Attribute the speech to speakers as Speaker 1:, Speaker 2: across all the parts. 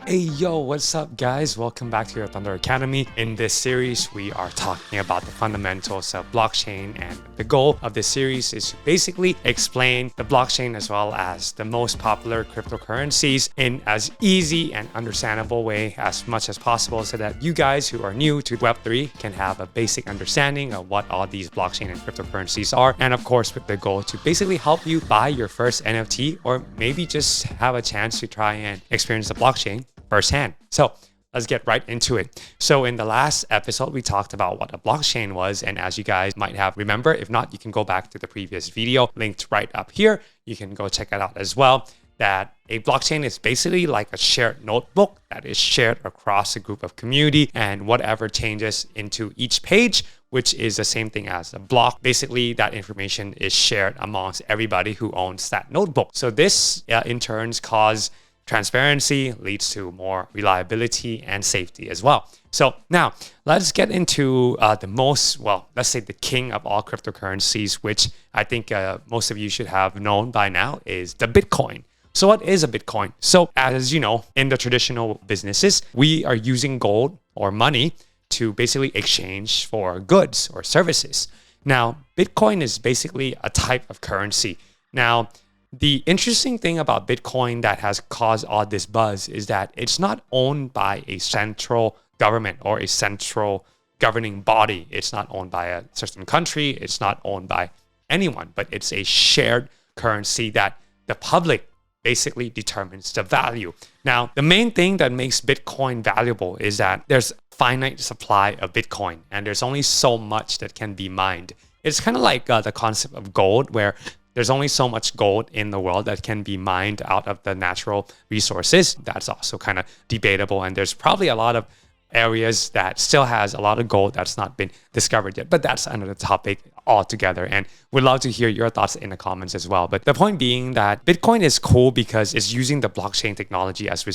Speaker 1: Hey yo, what's up guys? Welcome back to your Thunder Academy. In this series, we are talking about the fundamentals of blockchain, and the goal of this series is to basically explain the blockchain as well as the most popular cryptocurrencies in as easy and understandable way as much as possible so that you guys who are new to Web3 can have a basic understanding of what all these blockchain and cryptocurrencies are. And of course, with the goal to basically help you buy your first NFT or maybe just have a chance to try and experience the blockchain firsthand. So let's get right into it. So in the last episode, we talked about what a blockchain was. And as you guys might have remembered, if not, you can go back to the previous video linked right up here. You can go check it out as well. That a blockchain is basically like a shared notebook that is shared across a group of community, and whatever changes into each page, which is the same thing as a block. Basically, that information is shared amongst everybody who owns that notebook. So this in turn causes transparency, leads to more reliability and safety as well. So now let's get into let's say the king of all cryptocurrencies, which I think most of you should have known by now, is the Bitcoin. So what is a Bitcoin? So as you know, in the traditional businesses, we are using gold or money to basically exchange for goods or services. Now, Bitcoin is basically a type of currency. Now, the interesting thing about Bitcoin that has caused all this buzz is that it's not owned by a central government or a central governing body. It's not owned by a certain country. It's not owned by anyone, but it's a shared currency that the public basically determines the value. Now, the main thing that makes Bitcoin valuable is that there's finite supply of Bitcoin and there's only so much that can be mined. It's kind of like the concept of gold, where there's only so much gold in the world that can be mined out of the natural resources. That's also kind of debatable. And there's probably a lot of areas that still has a lot of gold that's not been discovered yet. But that's another topic altogether. And we'd love to hear your thoughts in the comments as well. But the point being that Bitcoin is cool because it's using the blockchain technology as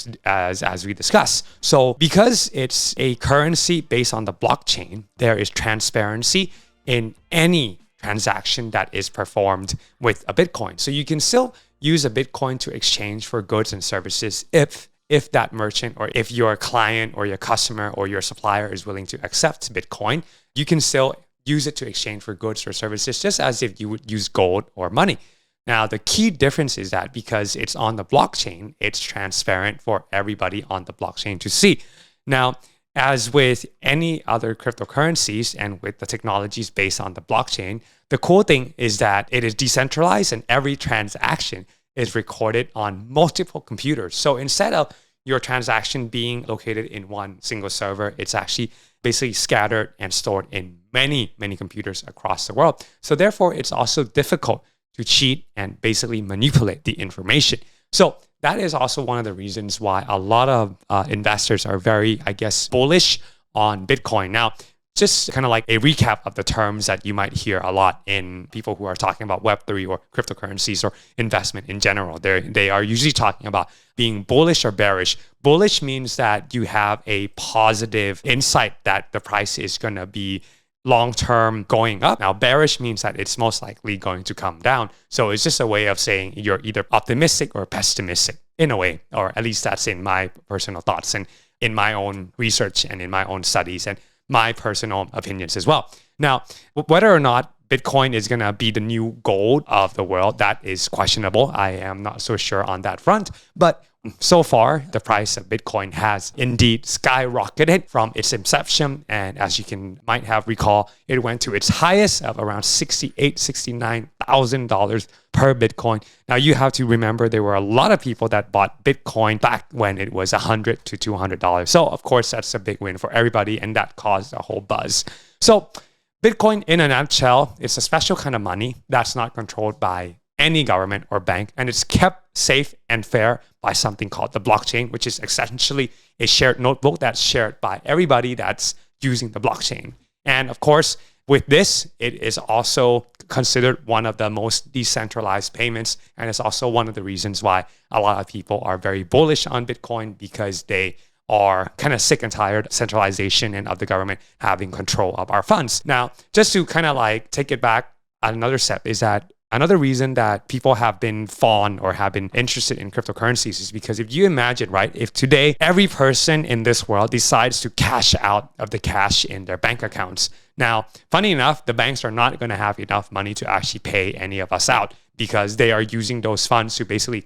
Speaker 1: we discussed. So because it's a currency based on the blockchain, there is transparency in any transaction that is performed with a Bitcoin. So you can still use a Bitcoin to exchange for goods and services if that merchant or if your client or your customer or your supplier is willing to accept Bitcoin, you can still use it to exchange for goods or services just as if you would use gold or money. Now, the key difference is that because it's on the blockchain, it's transparent for everybody on the blockchain to see. Now, as with any other cryptocurrencies and with the technologies based on the blockchain, the cool thing is that it is decentralized and every transaction is recorded on multiple computers. So instead of your transaction being located in one single server, it's actually basically scattered and stored in many, many computers across the world. So therefore, it's also difficult to cheat and basically manipulate the information. So that is also one of the reasons why a lot of investors are very, bullish on Bitcoin. Now, just kind of like a recap of the terms that you might hear a lot in people who are talking about Web3 or cryptocurrencies or investment in general. They are usually talking about being bullish or bearish. Bullish means that you have a positive insight that the price is going to be long-term going up. Now, bearish means that it's most likely going to come down. So it's just a way of saying you're either optimistic or pessimistic in a way, or at least that's in my personal thoughts and in my own research and in my own studies and my personal opinions as well. Now, whether or not Bitcoin is going to be the new gold of the world, that is questionable. I am not so sure on that front. But so far, the price of Bitcoin has indeed skyrocketed from its inception. And as you might have recall, it went to its highest of around $69,000 per Bitcoin. Now, you have to remember there were a lot of people that bought Bitcoin back when it was $100 to $200. So, of course, that's a big win for everybody. And that caused a whole buzz. So, Bitcoin, in a nutshell, it's a special kind of money that's not controlled by any government or bank, and it's kept safe and fair by something called the blockchain, which is essentially a shared notebook that's shared by everybody that's using the blockchain. And of course, with this, it is also considered one of the most decentralized payments, and it's also one of the reasons why a lot of people are very bullish on Bitcoin, because they are kind of sick and tired of centralization and of the government having control of our funds. Now, just to kind of like take it back another step, is that another reason that people have been fond or have been interested in cryptocurrencies is because if you imagine, right, if today every person in this world decides to cash out of the cash in their bank accounts. Now, funny enough, the banks are not going to have enough money to actually pay any of us out because they are using those funds to basically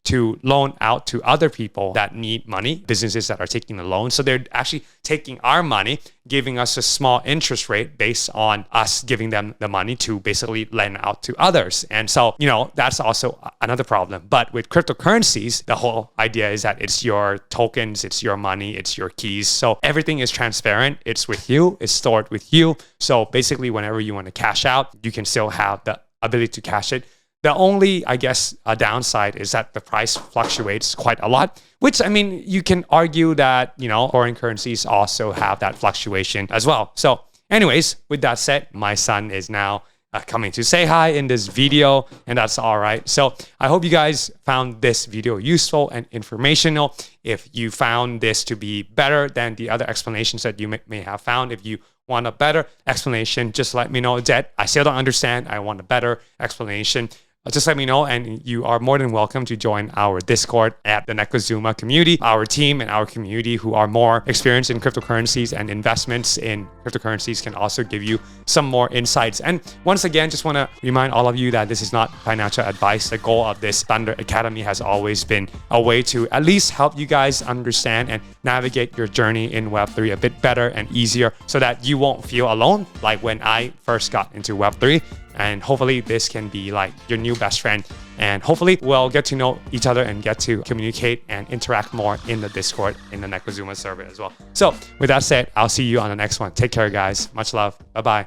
Speaker 1: to loan out to other people that need money, businesses that are taking the loan. So they're actually taking our money, giving us a small interest rate based on us giving them the money to basically lend out to others. And so, that's also another problem. But with cryptocurrencies, the whole idea is that it's your tokens, it's your money, it's your keys. So everything is transparent. It's with you, it's stored with you. So basically, whenever you want to cash out, you can still have the ability to cash it. The only, I guess, downside is that the price fluctuates quite a lot, which, I mean, you can argue that, foreign currencies also have that fluctuation as well. So anyways, with that said, my son is now coming to say hi in this video, and that's all right. So I hope you guys found this video useful and informational. If you found this to be better than the other explanations that you may have found, if you want a better explanation, just let me know. That I still don't understand, I want a better explanation. Just let me know, and you are more than welcome to join our Discord at the Nekuzuma community. Our team and our community who are more experienced in cryptocurrencies and investments in cryptocurrencies can also give you some more insights. And once again, just want to remind all of you that this is not financial advice. The goal of this Thunder Academy has always been a way to at least help you guys understand and navigate your journey in Web3 a bit better and easier so that you won't feel alone like when I first got into Web3. And hopefully this can be like your new best friend. And hopefully we'll get to know each other and get to communicate and interact more in the Discord, in the Nekuzuma server as well. So with that said, I'll see you on the next one. Take care, guys. Much love. Bye-bye.